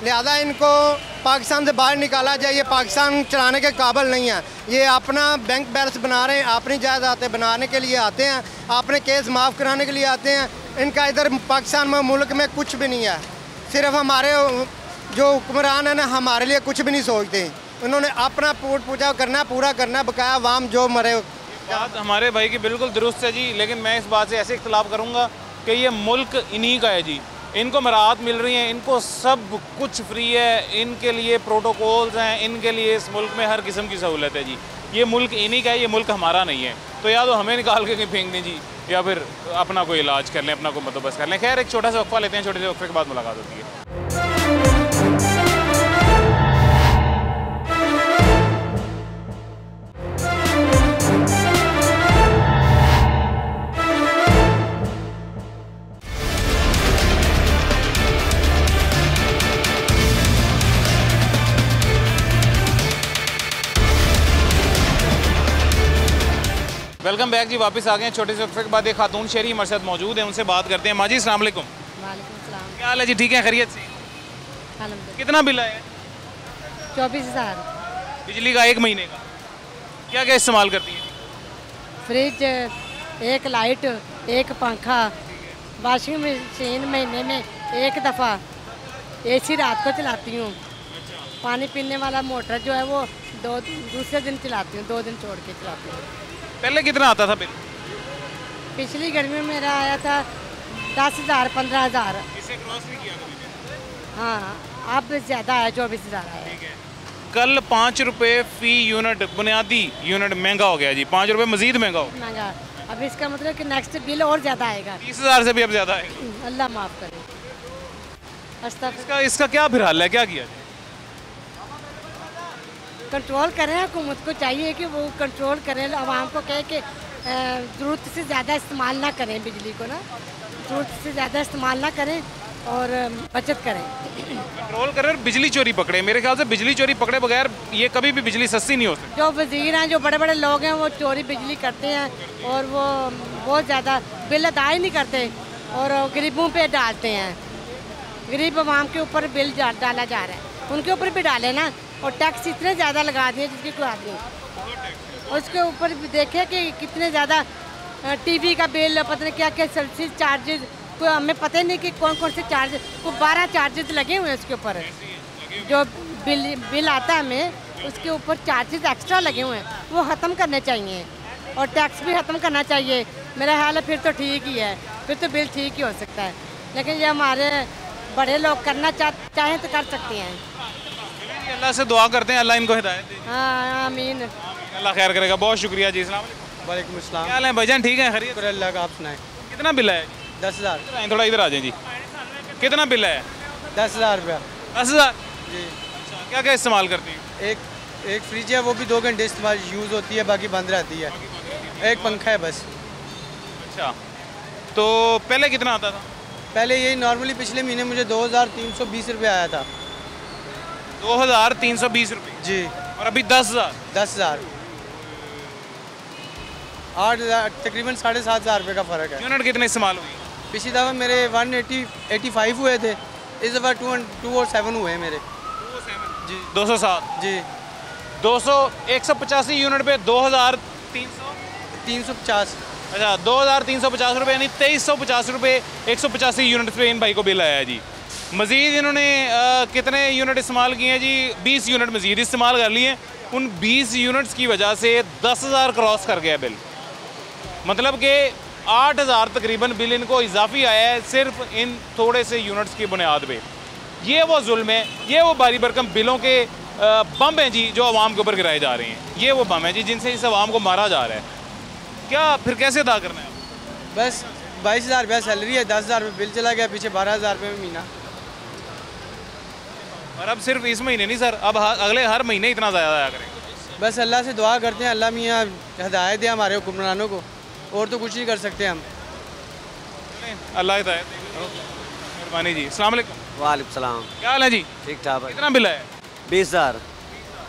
लिहाजा इनको पाकिस्तान से बाहर निकाला जाए। ये पाकिस्तान चलाने के काबिल नहीं है। ये अपना बैंक बैलेंस बना रहे हैं, अपनी जायदादें बनाने के लिए आते हैं, अपने केस माफ़ कराने के लिए आते हैं। इनका इधर पाकिस्तान में मुल्क में कुछ भी नहीं है। सिर्फ हमारे जो हुक्मरान है ना, हमारे लिए कुछ भी नहीं सोचते। उन्होंने अपना पूजा करना, पूरा करना, बकाया वाम जो मरे। बात हमारे भाई की बिल्कुल दुरुस्त है जी, लेकिन मैं इस बात से ऐसे इख्तलाफ करूँगा कि ये मुल्क इन्हीं का है जी। इनको मराहत मिल रही हैं, इनको सब कुछ फ्री है, इनके लिए प्रोटोकॉल्स हैं, इनके लिए इस मुल्क में हर किस्म की सहूलत है जी। ये मुल्क इन्हीं का है, ये मुल्क हमारा नहीं है। तो या तो हमें निकाल के कहीं फेंक दें जी, या फिर अपना कोई इलाज कर लें, अपना कोई बंदोबस्त कर लें। खैर, एक छोटा सा वक्फा लेते हैं, छोटे से वक्फे के बाद मुलाकात होती है। वेलकम बैक जी, वापस आ गए हैं। छोटे से वक्फे के बाद एक खातून शहरी हमारे साथ मौजूद है, उनसे बात करते हैं। माँ जी अस्सलाम वालेकुम। वालेकुम सलाम। क्या हाल है जी? ठीक है, खैरियत से? अल्हम्दुलिल्लाह। कितना बिल आया? 24,000। बिजली का 1 महीने का? क्या क्या इस्तेमाल करती है? फ्रिज, एक लाइट, एक पंखा, वॉशिंग मशीन महीने में 1 दफ़ा, AC रात को चलाती हूँ। पानी पीने वाला मोटर जो है वो दूसरे दिन चलाती हूँ, 2 दिन छोड़ के चलाती हूँ। पहले कितना आता था बिल? पिछली गर्मी में मेरा आया था 10,000 15,000। इसे क्रॉस नहीं किया कभी? हाँ, अब ज़्यादा आया, 24,000 आया। कल 5 रुपये फ़ी यूनिट, बुनियादी यूनिट महंगा हो गया जी। 5 रुपये मजीद महंगा हो गया। महंगा। अब इसका मतलब कि नेक्स्ट बिल और ज़्यादा आएगा। 30,000 से भी अब ज़्यादा आएगा। अल्लाह माफ़ करे। इसका क्या फिर हाल है, क्या किया जाए? कंट्रोल करें, हुकूमत को चाहिए कि वो कंट्रोल करें, आवाम को कहे कि ज़रूरत से ज़्यादा इस्तेमाल ना करें बिजली को, ना ज़रूरत से ज़्यादा इस्तेमाल ना करें और बचत करें। कंट्रोल करें और बिजली चोरी पकड़े। मेरे ख्याल से बिजली चोरी पकड़े बगैर ये कभी भी बिजली सस्ती नहीं हो सकती। जो वज़ीर हैं, जो बड़े बड़े लोग हैं, वो चोरी बिजली करते हैं और वो बहुत ज़्यादा बिल अदा ही नहीं करते और गरीबों पे डालते हैं। गरीब आवाम के ऊपर बिल डाला जा रहा है, उनके ऊपर भी डाले ना। और टैक्स इतने ज़्यादा लगा दिए जिसकी कोई हद नहीं। उसके ऊपर भी देखे कि कितने ज़्यादा टीवी का बिल, पता नहीं क्या क्या सर्विस चार्जेस, कोई हमें पता ही नहीं कि कौन कौन से चार्जेस, वो 12 चार्जेस लगे हुए हैं उसके ऊपर। जो बिल आता है हमें, उसके ऊपर चार्जेस एक्स्ट्रा लगे हुए हैं, वो ख़त्म करने चाहिए और टैक्स भी ख़त्म करना चाहिए। मेरा ख्याल है फिर तो ठीक ही है, फिर तो बिल ठीक ही हो सकता है। लेकिन ये हमारे बड़े लोग करना चाहें तो कर सकते हैं। अल्लाह से दुआ करते हैं, अल्लाह इनको हिदायत दे। हाँ, आमीन। अल्लाह खैर करेगा। बहुत शुक्रिया जी। अस्सलाम वालेकुम अस्सलाम। क्या हाल है भाईजान? ठीक है, खैरियत? अल्लाह का, आप सुनाएं। कितना बिल है? 10,000। थोड़ा इधर आ जाए जी। कितना बिल है? 10,000 रुपया। 10,000 जी। अच्छा, क्या क्या इस्तेमाल करती है? एक फ्रिज है, वो भी 2 घंटे इस्तेमाल यूज़ होती है, बाकी बंद रहती है। एक पंखा है बस। अच्छा, तो पहले कितना आता था? पहले यही नॉर्मली पिछले महीने मुझे 2,320 रुपये आया था। 2,320 रुपये जी। और अभी 10,000? 10,000। 8,000, तकरीबन 7,500 रुपये का फ़र्क है। यूनिट कितने इस्तेमाल हुई? पिछली दफ़ा मेरे 185 हुए थे, इस दफ़ा 207 हुए मेरे। 207 जी। 207 जी। 185 यूनिट पे 2,350। अच्छा, 2,350 रुपये, यानी 2,350 रुपये 185 यूनिट पे इन भाई को बिल आया है जी। मज़ीद इन्होंने कितने यूनिट इस्तेमाल किए हैं जी? 20 यूनिट मज़ीद इस्तेमाल कर लिए। उन 20 यूनिट्स की वजह से 10,000 क्रॉस कर गया बिल। मतलब कि 8,000 तकरीबन बिल इनको इजाफी आया है सिर्फ इन थोड़े से यूनिट्स की बुनियाद पे। ये वो जुल्म है, ये वो भारी भरकम बिलों के बम हैं जी जो आवाम के ऊपर गिराए जा रहे हैं। ये वो बम है जी जिनसे इस आवाम को मारा जा रहा है। क्या फिर कैसे अदा करना है? बस 22,000 रुपया सैलरी है, 10,000 रुपये बिल चला गया, पीछे 12,000 रुपये महीना। और अब सिर्फ इस महीने नहीं सर, अब अगले हर महीने इतना ज़्यादा आया करेंगे। बस अल्लाह से दुआ करते हैं, अल्लाह मियाँ हिदायत दे हमारे हुक्मरानों को, और तो कुछ नहीं कर सकते हम। अल्लाह हिदायत दे। मेहरबानी जी। अस्सलाम वालेकुम। वालेकुम सलाम। क्या हाल है जी? ठीक ठाक। कितना बिल है? 20,000।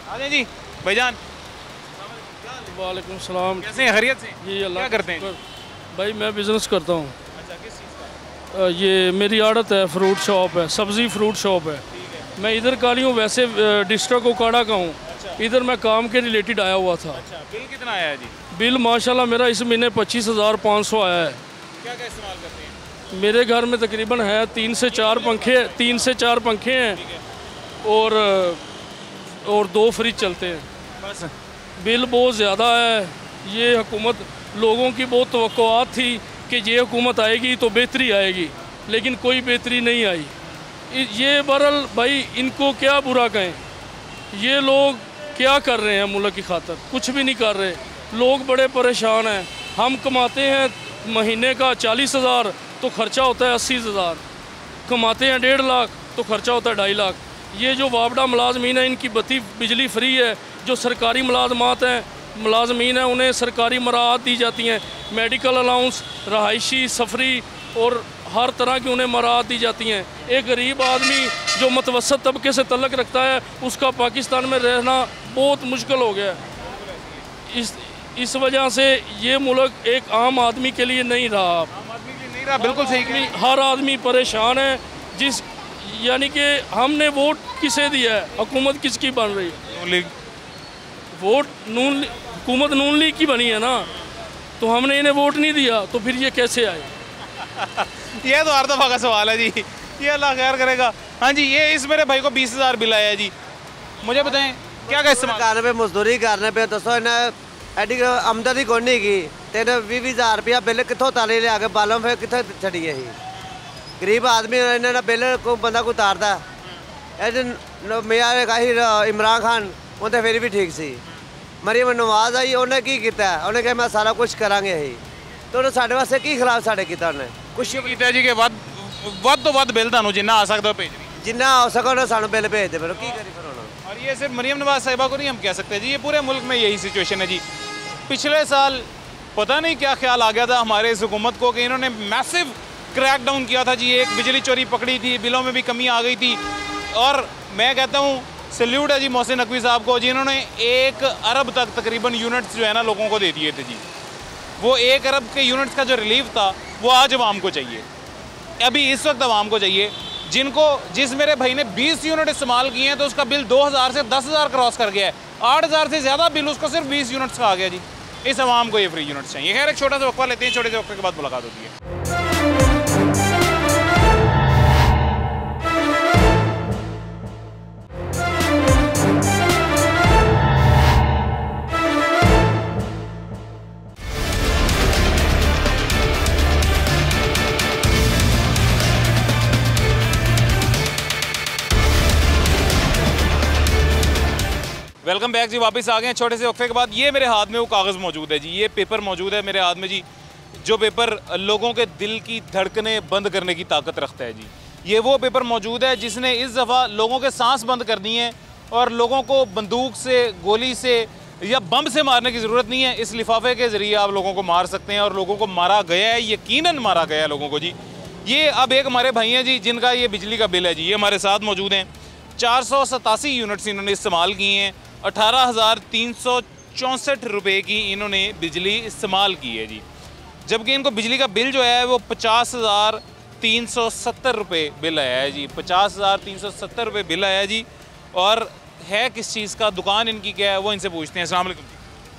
आ जाए जी भाईजान। वालेकुम सलाम। कैसे हैं, खैरियत से? जी अल्लाह। क्या करते हैं? भाई मैं बिज़नेस करता हूँ। अच्छा, किस चीज़ का? ये मेरी आड़त है, फ्रूट शॉप है, सब्ज़ी फ्रूट शॉप है। मैं इधर का नहीं हूँ, वैसे डिस्ट्रिक्ट ओकाड़ा का हूँ। इधर मैं काम के रिलेटेड आया हुआ था। अच्छा, बिल कितना आया है जी? बिल माशाल्लाह मेरा इस महीने 25,500 आया है। क्या क्या इस्तेमाल करते हैं? मेरे घर में तकरीबन है 3 से 4 पंखे हैं और 2 फ्रिज चलते हैं। बस बिल बहुत ज़्यादा है। ये हुकूमत, लोगों की बहुत तवक्कुआत थी कि ये हुकूमत आएगी तो बेहतरी आएगी, लेकिन कोई बेहतरी नहीं आई। ये बहरहाल भाई इनको क्या बुरा कहें, ये लोग क्या कर रहे हैं मुल्क की खातिर? कुछ भी नहीं कर रहे। लोग बड़े परेशान हैं। हम कमाते हैं महीने का 40,000 तो खर्चा होता है 80,000, कमाते हैं 1.5 लाख तो खर्चा होता है 2.5 लाख। ये जो वापडा मुलाजमीन है इनकी बत्ती बिजली फ्री है। जो सरकारी मुलाजमीन हैं उन्हें सरकारी मराहत दी जाती हैं, मेडिकल अलाउंस, रहायशी, सफरी और हर तरह की उन्हें मराहत दी जाती हैं। एक गरीब आदमी जो मतवसत तबके से तल्लक रखता है उसका पाकिस्तान में रहना बहुत मुश्किल हो गया है। इस वजह से ये मुल्क एक आम आदमी के लिए नहीं रहा। बिल्कुल सही। हर आदमी परेशान है। यानी कि हमने वोट किसे दिया है? हुकूमत किसकी बन रही है? वोट हुकूमत नून लीग की बनी है ना, तो हमने इन्हें वोट नहीं दिया तो फिर ये कैसे आए? ये तो हर दफ़ा का सवाल है जी। ये अल्लाह खैर करेगा। हाँ जी, ये इस मेरे भाई को 20,000 बिल आया है जी। मुझे बताएं क्या क्या इस्तेमाल करने पे, मजदूरी करने पे दसो इन्हें एडी आमदनी कोई नहीं की। तेने 20,000 रुपया बिल कितों ताली लिया के बालों फिर कितों छड़िए ही? गरीब आदमी इन्होंने बिल को बंदा को उतारता मेरा कही इमरान खान उन्हें फिर भी ठीक सी। मरीम नवाज आई उन्हें की किया? उन्हें कहा मैं सारा कुछ करांगे ही, तो उन्हें साढ़े वास्ते की खिलाफ साढ़े किया? उन्हें कुछ किया जी कि ਵੱਧ ਤੋਂ ਵੱਧ ਬਿੱਲ ਤੁਹਾਨੂੰ जिन्ना आ सकता भेज दी, जिन्ना हो सके उन्हें सानू बिल भेज दे। फिर की करी फिर उन्होंने? और ये सिर्फ मरीम नवाज साहिबा को नहीं हम कह सकते जी, ये पूरे मुल्क में यही सिचुएशन है जी। पिछले साल पता नहीं क्या ख्याल आ गया था हमारे इस हुकूमत को कि इन्होंने मैसिव क्रैक डाउन किया था जी। एक बिजली चोरी पकड़ी थी, बिलों में भी कमी आ गई थी। और मैं कहता हूँ सल्यूट है जी मोहसिन नकवी साहब को, जिन्होंने 1 अरब तक तकरीबन यूनिट्स जो है ना लोगों को दे दिए थे जी। वो 1 अरब के यूनिट्स का जो रिलीफ था वो आज अवाम को चाहिए, अभी इस वक्त अवाम को चाहिए। जिस मेरे भाई ने 20 यूनिट इस्तेमाल किए हैं तो उसका बिल 2,000 से 10,000 क्रॉस कर गया है। 8,000 से ज़्यादा बिल उसको सिर्फ 20 यूनिट्स का आ गया जी। इस अवाम को ये फ्री यूनिट्स चाहिए। खैर एक छोटा सा वक्फा लेते हैं, छोटे से वक्फे के बाद मुलाकात होती है। वेलकम बैक जी, वापस आ गए हैं छोटे से वक्फे के बाद। ये मेरे हाथ में वो कागज़ मौजूद है जी, ये पेपर मौजूद है मेरे हाथ में जी, जो पेपर लोगों के दिल की धड़कनें बंद करने की ताकत रखता है जी। ये वो पेपर मौजूद है जिसने इस दफ़ा लोगों के सांस बंद कर दी हैं और लोगों को बंदूक से, गोली से या बम से मारने की ज़रूरत नहीं है। इस लिफाफे के ज़रिए आप लोगों को मार सकते हैं और लोगों को मारा गया है, यकीनन मारा गया है लोगों को जी। ये अब एक हमारे भाई हैं जी जिनका ये बिजली का बिल है जी, ये हमारे साथ मौजूद हैं। 487 यूनिट्स इन्होंने इस्तेमाल किए हैं, 18,364 रुपये की इन्होंने बिजली इस्तेमाल की है जी। जबकि इनको बिजली का बिल जो है वो 50,370 रुपये बिल आया है जी। 50,370 रुपये बिल आया जी। और है किस चीज़ का, दुकान इनकी क्या है, वो इनसे पूछते हैं। अस्सलाम वालेकुम।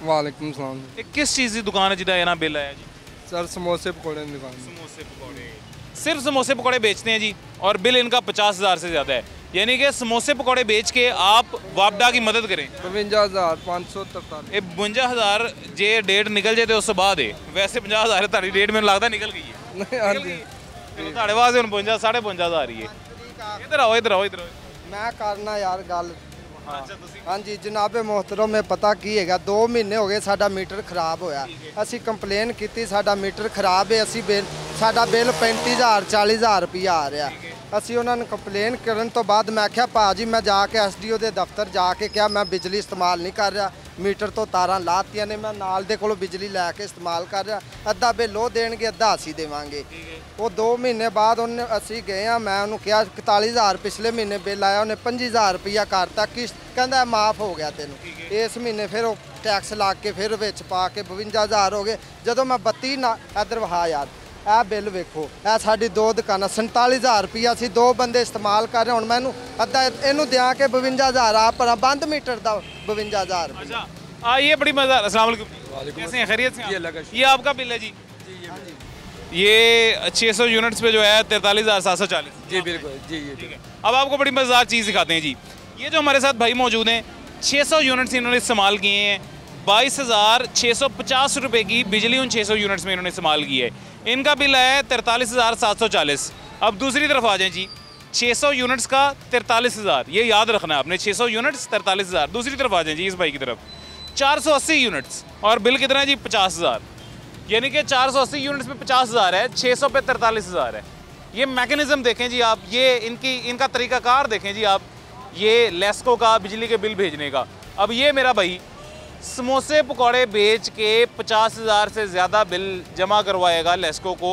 वालेकुम सलाम। किस चीज़ की दुकान है जिदा यहाँ बिल आया जी? सर समोसे पकौड़े की दुकान। समोसे पकौड़े, सिर्फ समोसे पकौड़े बेचते हैं जी और बिल इनका 50,000 से ज़्यादा है। यानी कि समोसे पकौड़े बेच के आप वापडा की मदद करें। 52,543। 52,000 जे डेट निकल जाए तो उस बाद है, वैसे 50,000 तारी डेट में लगता निकल गई है। ਤੁਹਾਡੇ ਵਾਸਤੇ ਹੁਣ 52 55,000 ਆ ਰਹੀ ਹੈ। इधर आओ इधर आओ इधर आओ। मैं करना यार गल। हाँ जी जनाबे मोहतरम, में पता की है 2 महीने हो गए साडा मीटर खराब होया, असी कंप्लेन की साडा मीटर खराब है, असी बिल साडा बिल 35,000 40,000 रुपया आ रहा। असी उन्होंने कंप्लेन करने तो बाद मैं आख्या भाजी मैं जाके SDO के दफ्तर जाके क्या मैं बिजली इस्तेमाल नहीं कर रहा, मीटर तो तारा लातियां ने, मैं नाल दे कोलों बिजली लैके इस्तेमाल कर रहा, अद्धा बिल वो देणगे अद्धा असी देवांगे। वो 2 महीने बाद उन्हें असी गए हैं, मैं उन्होंने कहा 41,000 पिछले महीने बिल आया, उन्हें 25,000 रुपया करता किस्त, कहता माफ़ हो गया तेन। इस महीने फिर वो टैक्स ला के फिर विच पा के 52,000 हो गए। जदों मैं 32 ना इधर वहा यार ਇਹ बिल वेखो, ਇਹ ਸਾਡੀ 2 दुकाना 47,000 रुपया सी 2 बंदे इस्तेमाल कर रहे, हूँ मैं अद्धा इनू दिया के 52,000 आप पर बंद मीटर का 52,000 रुपया। ये बड़ी मजा। अस्सलाम वालेकुम, कैसे हैं, खैरियत से? ये आपका बिल है जी? ये 600 यूनिट्स पे जो है 43,740। जी बिल्कुल जी, ये ठीक है। अब आपको बड़ी मजेदार चीज़ दिखाते हैं जी। ये जो हमारे साथ भाई मौजूद हैं, 600 यूनिट्स इन्होंने इस्तेमाल किए हैं, 22,650 रुपये की बिजली उन 600 यूनिट्स में इन्होंने इस्तेमाल की है। इनका बिल है 43,740। अब दूसरी तरफ आ जाएं जी, 600 यूनिट्स का 43,000, ये याद रखना है आपने, 600 यूनिट्स 43,000। दूसरी तरफ आ जाएं जी इस भाई की तरफ, 480 यूनिट्स और बिल कितना है जी 50,000। यानी कि 480 यूनिट्स में 50,000 है, 600 पे 43,000 है। ये मैकेनिज़्म देखें जी आप, ये इनका तरीक़ाकार देखें जी आप, ये लेस्को का बिजली के बिल भेजने का। अब ये मेरा भाई समोसे पकौड़े बेच के 50,000 से ज़्यादा बिल जमा करवाएगा लेस्को को,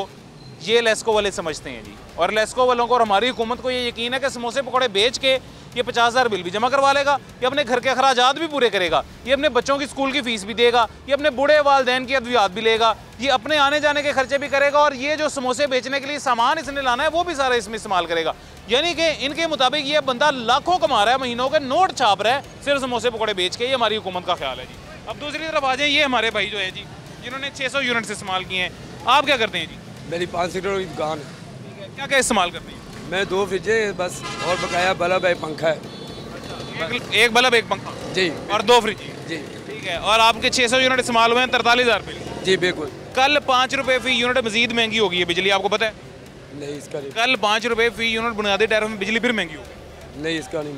ये लेस्को वाले समझते हैं जी। और लेस्को वालों को और हमारी हुकूमत को ये यकीन है कि समोसे पकौड़े बेच के ये 50,000 बिल भी जमा करवा लेगा, ये अपने घर के अखराजात भी पूरे करेगा, ये अपने बच्चों की स्कूल की फ़ीस भी देगा, ये अपने बूढ़े वालदैन की अद्वियात भी लेगा, ये अपने आने जाने के खर्चे भी करेगा, और ये जो समोसे बेचने के लिए सामान इसने लाना है वो भी सारा इसमें इस्तेमाल करेगा। यानी कि इनके मुताबिक ये बंदा लाखों कमा रहा है, महीनों के नोट छाप रहा है सिर्फ समोसे पकौड़े बेच के। ये हमारी हुकूमत का ख्याल है जी। अब दूसरी तरफ आ जाए, ये हमारे भाई जो है जी, जिन्होंने 600 यूनिट्स इस्तेमाल किए हैं, आप क्या करते हैं जी? मेरी 5 सीटर की दुकान है। क्या क्या इस्तेमाल करते हैं? मैं 2 फ्रिजें बस, और बकाया बल्ब है, पंखा है। एक बल्ब एक पंखा जी, और 2 फ्रिज जी, ठीक है। और आपके 600 यूनिट इस्तेमाल हुए हैं 43,000 रुपये जी बिल्कुल। कल 5 रुपये फ़ी यूनिट मजीद महंगी होगी है बिजली, आपको पता है? नहीं, इसका नहीं। कल 5 रुपये फ़ी यूनिट बुनियादी टैरिफ में बिजली फिर महंगी होगी? नहीं, इसका नहीं,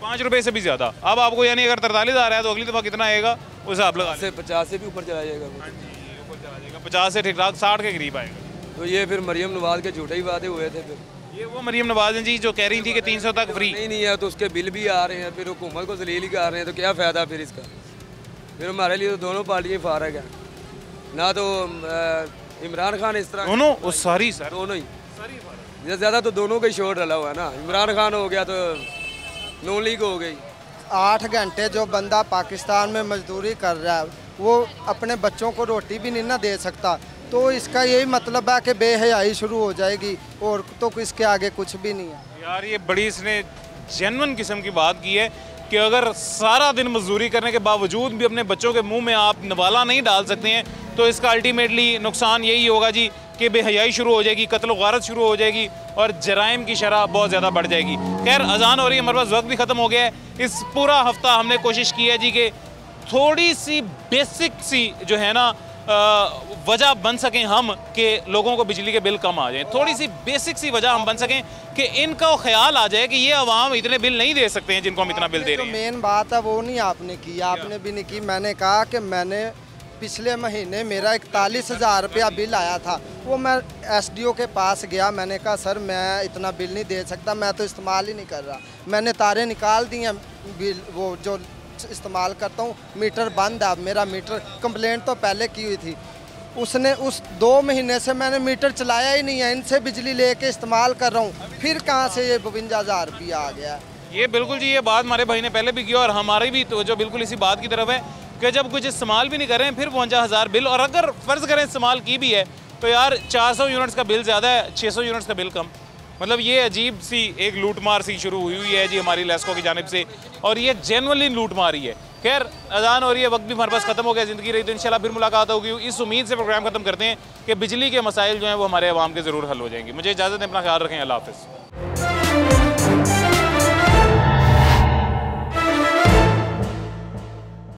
5 रुपये से भी ज़्यादा। अब आपको यानी अगर 43,000 है तो अगली दफ़ा कितना आएगा उस हिसाब लगा से 50 से भी ऊपर चला जाएगा। हाँ जी, ऊपर चला जाएगा, 50 से ठीक ठाक 60 के करीब आएगा। तो ये फिर मरियम नवाज के झूठे ही वादे हुए थे। फिर ये वो मरियम नवाज हैं जी जो कह रही थी कि 300 तक फ्री नहीं है, तो उसके बिल भी आ रहे हैं, फिर हुकूमत को जलील ही कर रहे हैं, तो क्या फ़ायदा फिर इसका? फिर हमारे लिए तो दोनों पार्टियाँ फारग हैं ना। तो इमरान खान इस तरह दोनों सारी सर दोनों ही ज़्यादा तो दोनों का ही शोर डला हुआ है ना। इमरान खान हो गया तो नून लीग हो गई। 8 घंटे जो बंदा पाकिस्तान में मजदूरी कर रहा है वो अपने बच्चों को रोटी भी नहीं ना दे सकता, तो इसका यही मतलब है कि बेहयाई शुरू हो जाएगी, और तो इसके आगे कुछ भी नहीं है यार। ये बड़ी इसने जेन्युइन किस्म की बात की है कि अगर सारा दिन मजदूरी करने के बावजूद भी अपने बच्चों के मुंह में आप नवाला नहीं डाल सकते हैं, तो इसका अल्टीमेटली नुकसान यही होगा जी कि बेहयाई शुरू हो जाएगी, कत्ल गारत शुरू हो जाएगी, और जराइम की शरह बहुत ज़्यादा बढ़ जाएगी। खैर अजान हो रही है, हमारे पास वक्त भी ख़त्म हो गया है। इस पूरा हफ्ता हमने कोशिश की है जी कि थोड़ी सी बेसिक सी जो है ना वजह बन सकें हम कि लोगों को बिजली के बिल कम आ जाएं, थोड़ी सी बेसिक सी वजह हम बन सकें कि इनका ख्याल आ जाए कि ये अवाम इतने बिल नहीं दे सकते हैं जिनको हम इतना बिल दे रहे हैं। मेन बात है वो नहीं आपने की, आपने भी नहीं की। मैंने कहा कि मैंने पिछले महीने मेरा 41,000 रुपया बिल आया था, वो मैं SDO के पास गया, मैंने कहा सर मैं इतना बिल नहीं दे सकता, मैं तो इस्तेमाल ही नहीं कर रहा। मैंने तारे निकाल दी हैं, बिल वो जो इस्तेमाल करता हूँ मीटर बंद है। मेरा मीटर कंप्लेंट तो पहले की हुई थी, उसने उस 2 महीने से मैंने मीटर चलाया ही नहीं है, इनसे बिजली लेके इस्तेमाल कर रहा हूँ, फिर कहाँ से ये 52,000 रुपया आ गया? ये बिल्कुल जी, ये बात हमारे भाई ने पहले भी की और हमारी भी तो जो बिल्कुल इसी बात की तरफ है कि जब कुछ इस्तेमाल भी नहीं कर रहे हैं फिर 52,000 बिल, और अगर फ़र्ज़ करें इस्तेमाल की भी है तो यार 400 यूनिट्स का बिल ज़्यादा है, 600 यूनिट्स का बिल कम। मतलब ये अजीब सी एक लूटमार सी शुरू हुई है जी हमारी लेस्को की जानिब से, और ये जेन्युइनली लूटमार ही है। खैर अजान हो रही है, वक्त भी हमारे पास ख़त्म हो गया, ज़िंदगी रही तो इंशाल्लाह फिर मुलाकात होगी। इस उम्मीद से प्रोग्राम ख़त्म करते हैं कि बिजली के मसाइल जो हैं वो हमारे अवाम के ज़रूर हल हो जाएंगे। मुझे इजाज़त है, अपना ख्याल रखें, अल्लाह हाफ़िज़।